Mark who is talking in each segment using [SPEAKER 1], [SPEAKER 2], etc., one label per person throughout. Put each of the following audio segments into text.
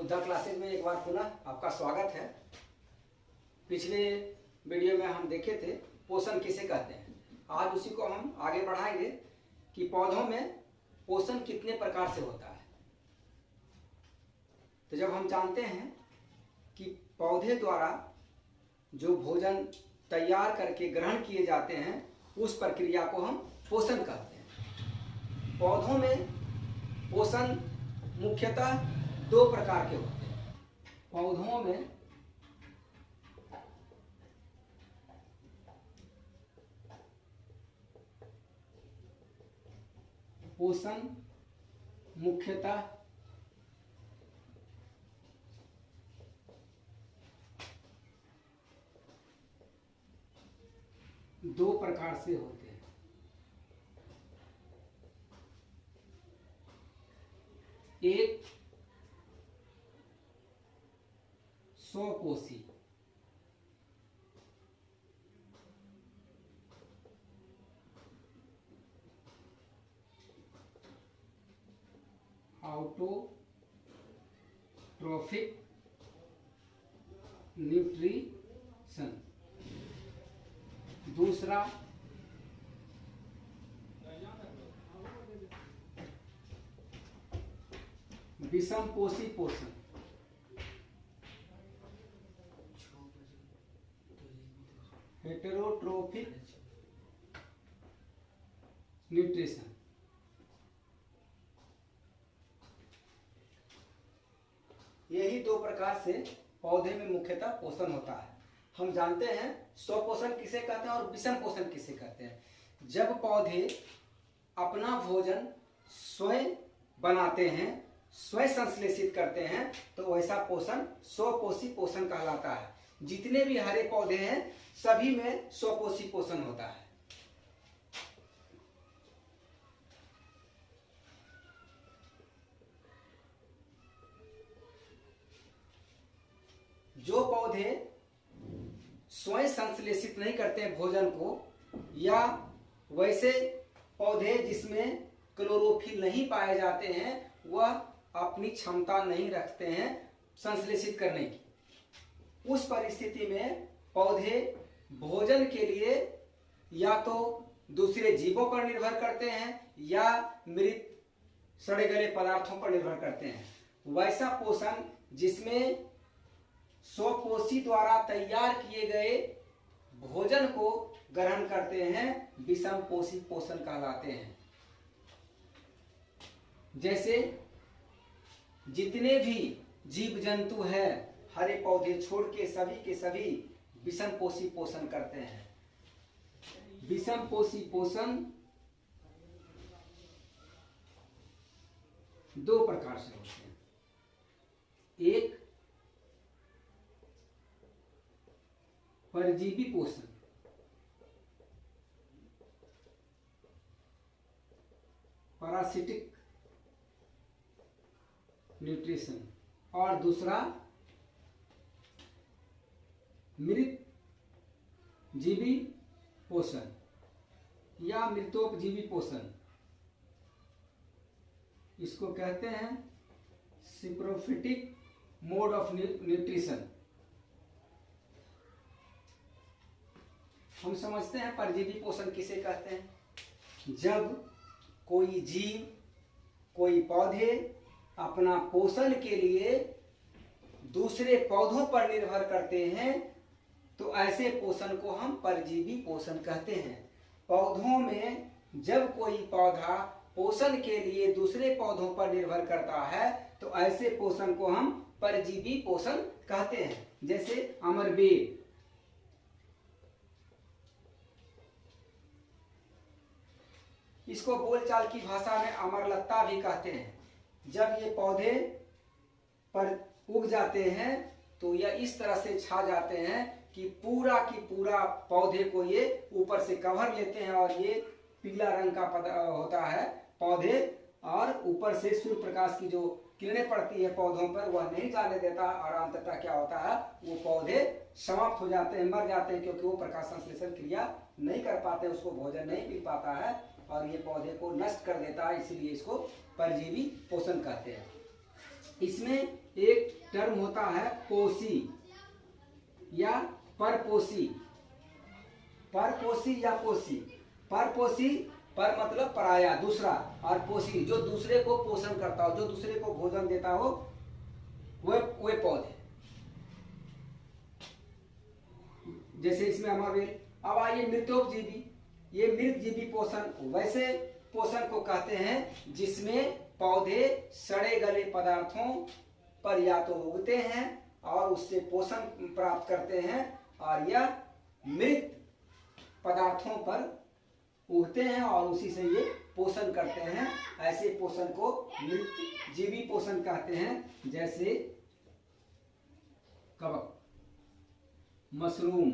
[SPEAKER 1] Uddhav classes में एक बार पुनः आपका स्वागत है। पिछले वीडियो में हम देखे थे पोषण किसे कहते हैं। आज उसी को हम आगे बढ़ाएंगे कि पौधों में पोषण कितने प्रकार से होता है। तो जब हम जानते हैं कि पौधे द्वारा जो भोजन तैयार करके ग्रहण किए जाते हैं उस प्रक्रिया को हम पोषण कहते हैं। पौधों में पोषण मुख्यतः दो प्रकार के होते हैं। पौधों में पोषण मुख्यतः दो प्रकार से होते हैं। एक स्वपोषी, ऑटोट्रोफिक न्यूट्रिशन। दूसरा विषमपोषी पोषण। Heterotrophic nutrition. यही दो प्रकार से पौधे में मुख्यतः पोषण होता है। हम जानते हैं स्वपोषण किसे कहते हैं और विषम पोषण किसे कहते हैं। जब पौधे अपना भोजन स्वयं बनाते हैं, स्वयं संश्लेषित करते हैं, तो वैसा पोषण स्वपोषी पोषण कहलाता है। जितने भी हरे पौधे हैं सभी में स्वपोषी पोषण होता है। जो पौधे स्वयं संश्लेषित नहीं करते हैं भोजन को, या वैसे पौधे जिसमें क्लोरोफिल नहीं पाए जाते हैं, वह अपनी क्षमता नहीं रखते हैं संश्लेषित करने की। उस परिस्थिति में पौधे भोजन के लिए या तो दूसरे जीवों पर निर्भर करते हैं या मृत सड़े गले पदार्थों पर निर्भर करते हैं। वैसा पोषण जिसमें स्वपोषी द्वारा तैयार किए गए भोजन को ग्रहण करते हैं विषमपोषी पोषण कहलाते हैं। जैसे जितने भी जीव जंतु हैं हरे पौधे छोड़ के सभी विषमपोषी पोषण करते हैं। विषमपोषी पोषण दो प्रकार से होते हैं। एक परजीवी पोषण, पैरासिटिक न्यूट्रिशन, और दूसरा मृत जीवी पोषण या मृतोपजीवी पोषण। इसको कहते हैं सिप्रोफिटिक मोड ऑफ न्यूट्रिशन। हम समझते हैं परजीवी पोषण किसे कहते हैं। जब कोई जीव, कोई पौधे अपना पोषण के लिए दूसरे पौधों पर निर्भर करते हैं तो ऐसे पोषण को हम परजीवी पोषण कहते हैं। पौधों में जब कोई पौधा पोषण के लिए दूसरे पौधों पर निर्भर करता है तो ऐसे पोषण को हम परजीवी पोषण कहते हैं। जैसे अमरबेल, इसको बोलचाल की भाषा में अमरलत्ता भी कहते हैं। जब ये पौधे पर उग जाते हैं तो यह इस तरह से छा जाते हैं कि पूरा की पूरा पौधे को ये ऊपर से कवर लेते हैं और ये पीला रंग का होता है पौधे, और ऊपर से सूर्य प्रकाश की जो किरणें पड़ती है पौधों पर वह नहीं जाने देता, और अंततः क्या होता है वो पौधे समाप्त हो जाते हैं, मर जाते हैं, क्योंकि वो प्रकाश संश्लेषण क्रिया नहीं कर पाते, उसको भोजन नहीं मिल पाता है और ये पौधे को नष्ट कर देता है। इसीलिए इसको परजीवी पोषण कहते हैं। इसमें एक टर्म होता है पोषी या परपोषी। परपोषी या पोषी। परपोषी, पर मतलब पराया, दूसरा, और पोषी जो दूसरे को पोषण करता हो, जो दूसरे को भोजन देता हो, वे पौधे। जैसे इसमें अमरवेल। अब आइए मृतोपजीवी। ये मृतजीवी पोषण वैसे पोषण को कहते हैं जिसमें पौधे सड़े गले पदार्थों पर या तो उगते हैं और उससे पोषण प्राप्त करते हैं, और यह मृत पदार्थों पर उगते हैं और उसी से ये पोषण करते हैं। ऐसे पोषण को मृतजीवी पोषण कहते हैं। जैसे कवक, मशरूम,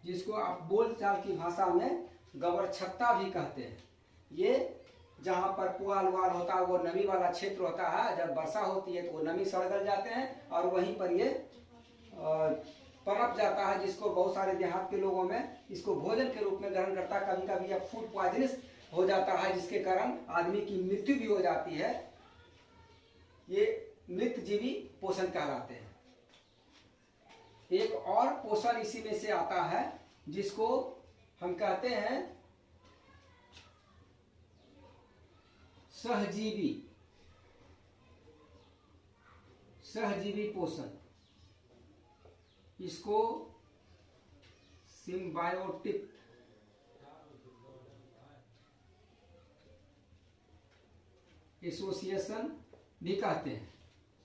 [SPEAKER 1] जिसको आप बोलचाल की भाषा में गवरछत्ता भी कहते हैं। ये जहाँ पर पुआल उवाल होता है वो नमी वाला क्षेत्र होता है, जब वर्षा होती है तो वो नमी सड़गल जाते हैं और वहीं पर ये पनप जाता है, जिसको बहुत सारे देहात के लोगों में इसको भोजन के रूप में ग्रहण करता है। कभी कभी यह फूड पॉइजनस हो जाता है, जिसके कारण आदमी की मृत्यु भी हो जाती है। ये मृतजीवी पोषण कहलाते हैं। एक और पोषण इसी में से आता है जिसको हम कहते हैं सहजीवी। सहजीवी पोषण, इसको सिम्बायोटिक एसोसिएशन भी कहते हैं।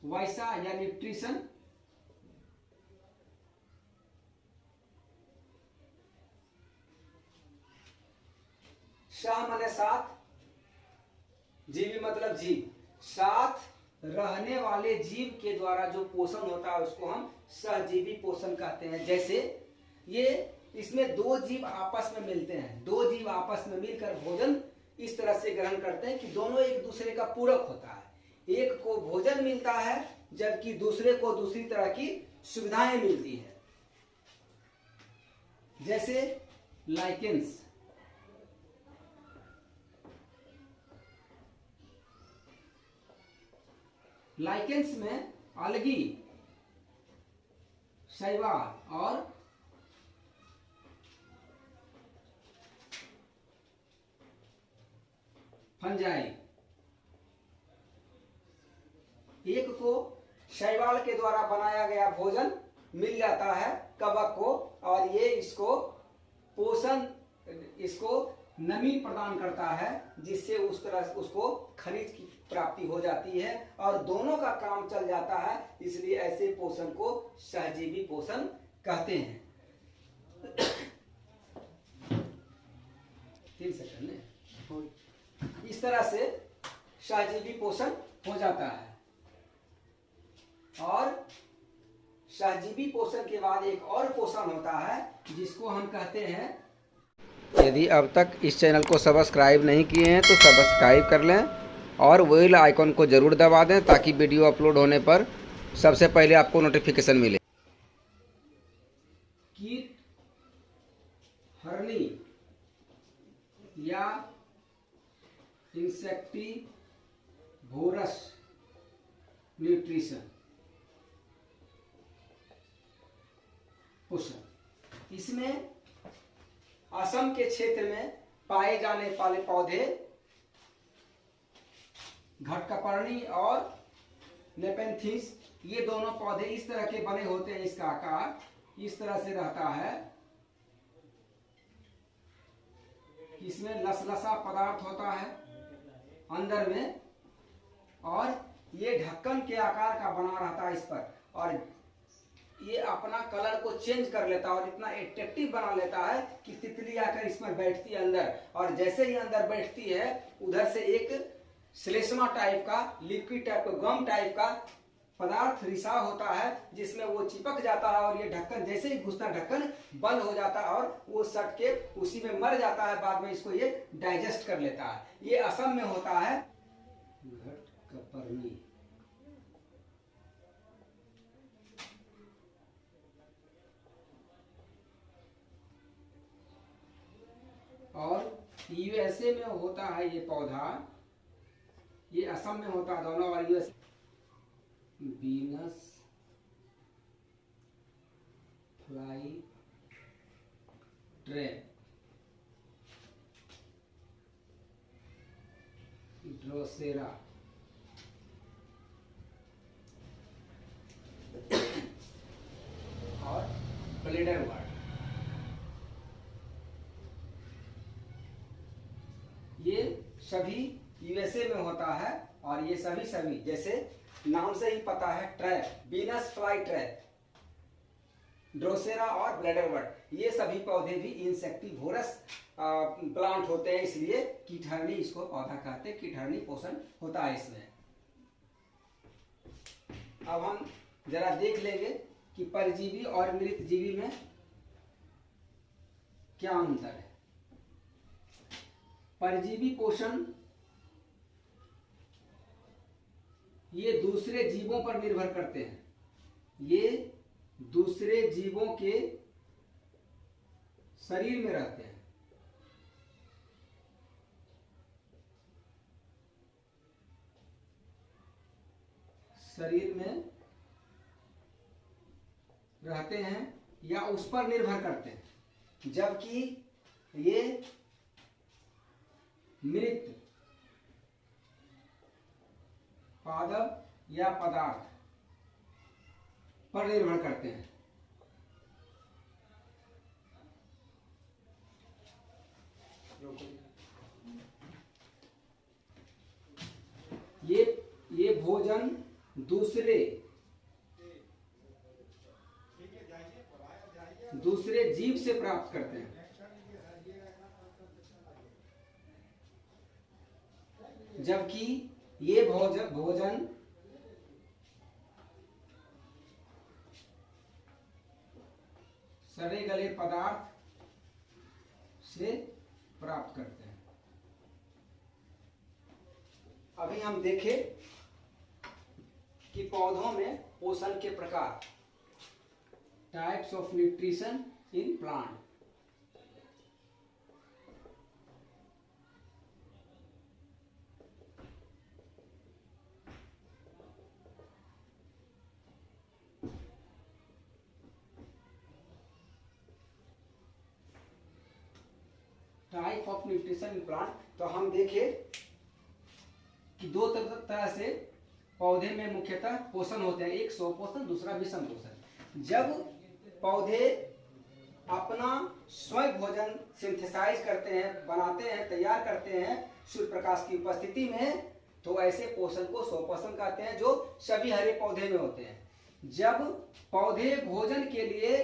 [SPEAKER 1] वैसा या न्यूट्रिशन, सह माने साथ, जीवी मतलब जीव, साथ रहने वाले जीव के द्वारा जो पोषण होता है उसको हम सहजीवी पोषण कहते हैं। जैसे ये इसमें दो जीव आपस में मिलते हैं, दो जीव आपस में मिलकर भोजन इस तरह से ग्रहण करते हैं कि दोनों एक दूसरे का पूरक होता है। एक को भोजन मिलता है जबकि दूसरे को दूसरी तरह की सुविधाएं मिलती है। जैसे लाइकेंस, लाइकेंस में अलगी, शैवाल और फंजाई। एक को शैवाल के द्वारा बनाया गया भोजन मिल जाता है कवक को, और ये इसको पोषण, इसको नमी प्रदान करता है, जिससे उस तरह उसको खनिज की प्राप्ति हो जाती है और दोनों का काम चल जाता है। इसलिए ऐसे पोषण को सहजीवी पोषण कहते हैं। 3 सेकंड में इस तरह से सहजीवी पोषण हो जाता है। और सहजीवी पोषण के बाद एक और पोषण होता है जिसको हम कहते हैं, यदि अब तक इस चैनल को सब्सक्राइब नहीं किए हैं तो सब्सक्राइब कर लें और बेल आइकन को ज़रूर दबा दें ताकि वीडियो अपलोड होने पर सबसे पहले आपको नोटिफिकेशन मिले। कीट हरणी या इंसेक्टिवोरस न्यूट्रिशन पोषण, इसमें असम के क्षेत्र में पाए जाने वाले पौधे घटकपर्णी और नेपेंथिस, ये दोनों पौधे इस तरह के बने होते हैं। इसका आकार इस तरह से रहता है, इसमें लसलसा पदार्थ होता है अंदर में, और ये ढक्कन के आकार का बना रहता है इस पर, और ये अपना कलर को चेंज कर लेता है और इतना एट्रैक्टिव बना लेता है कि तितली आकर इस पर बैठती है अंदर, और जैसे ही अंदर बैठती है उधर से एक श्लेष्मा टाइप का, लिक्विड टाइप का, गम टाइप का पदार्थ रिसाव होता है जिसमें वो चिपक जाता है, और ये ढक्कन जैसे ही घुसता ढक्कन बंद हो जाता है और वो सट के उसी में मर जाता है। बाद में इसको ये डाइजेस्ट कर लेता है। ये असम में होता है घटकपर्णी। और यूएसए में होता है ये पौधा, ये असम में होता है, दोनों वाला US. Beans fly trap, Drosera, और ब्लेडरवर्ट। ये सभी यूएसए में होता है और ये सभी जैसे नाम से ही पता है, trap, beans fly trap, Drosera और ब्लेडरवर्ट, ये सभी पौधे भी इंसेक्टिवोरस प्लांट होते हैं, इसलिए कीटहरणी इसको पौधा कहते हैं। कीटहरणी पोषण होता है इसमें। अब हम जरा देख लेंगे कि परजीवी और मृतजीवी में क्या अंतर है। परजीवी पोषण ये दूसरे जीवों पर निर्भर करते हैं, ये दूसरे जीवों के शरीर में रहते हैं। शरीर में रहते हैं या उस पर निर्भर करते हैं, जबकि ये मृत पादप या पदार्थ पर निर्भर करते हैं। ये भोजन दूसरे जीव से प्राप्त करते हैं, जबकि ये भोजन सड़े गले पदार्थ से प्राप्त करते हैं। अभी हम देखें कि पौधों में पोषण के प्रकार, types of nutrition in plant. Type of nutrition in plant, तो हम देखें कि दो तरह से पौधे में मुख्यतः पोषण होते हैं, एक स्वपोषण, दूसरा विषम पोषण। जब पौधे अपना स्वयं भोजन सिंथेसाइज करते हैं, बनाते हैं, तैयार करते हैं सूर्य प्रकाश की उपस्थिति में, तो ऐसे पोषण को स्वपोषण कहते हैं, जो सभी हरे पौधे में होते हैं। जब पौधे भोजन के लिए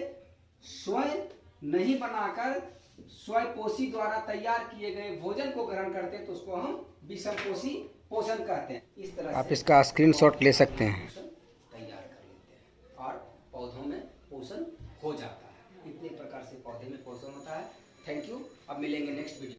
[SPEAKER 1] स्वयं नहीं बनाकर स्वयंपोषी द्वारा तैयार किए गए भोजन को ग्रहण करते हैं, तो उसको हम विषमपोषी पोषण कहते हैं। इस तरह आप इसका स्क्रीनशॉट ले सकते हैं, तैयार कर लेते हैं और पौधों में पोषण हो जाता है। इतने प्रकार से पौधे में पोषण होता है। Thank you. अब मिलेंगे नेक्स्ट वीडियो।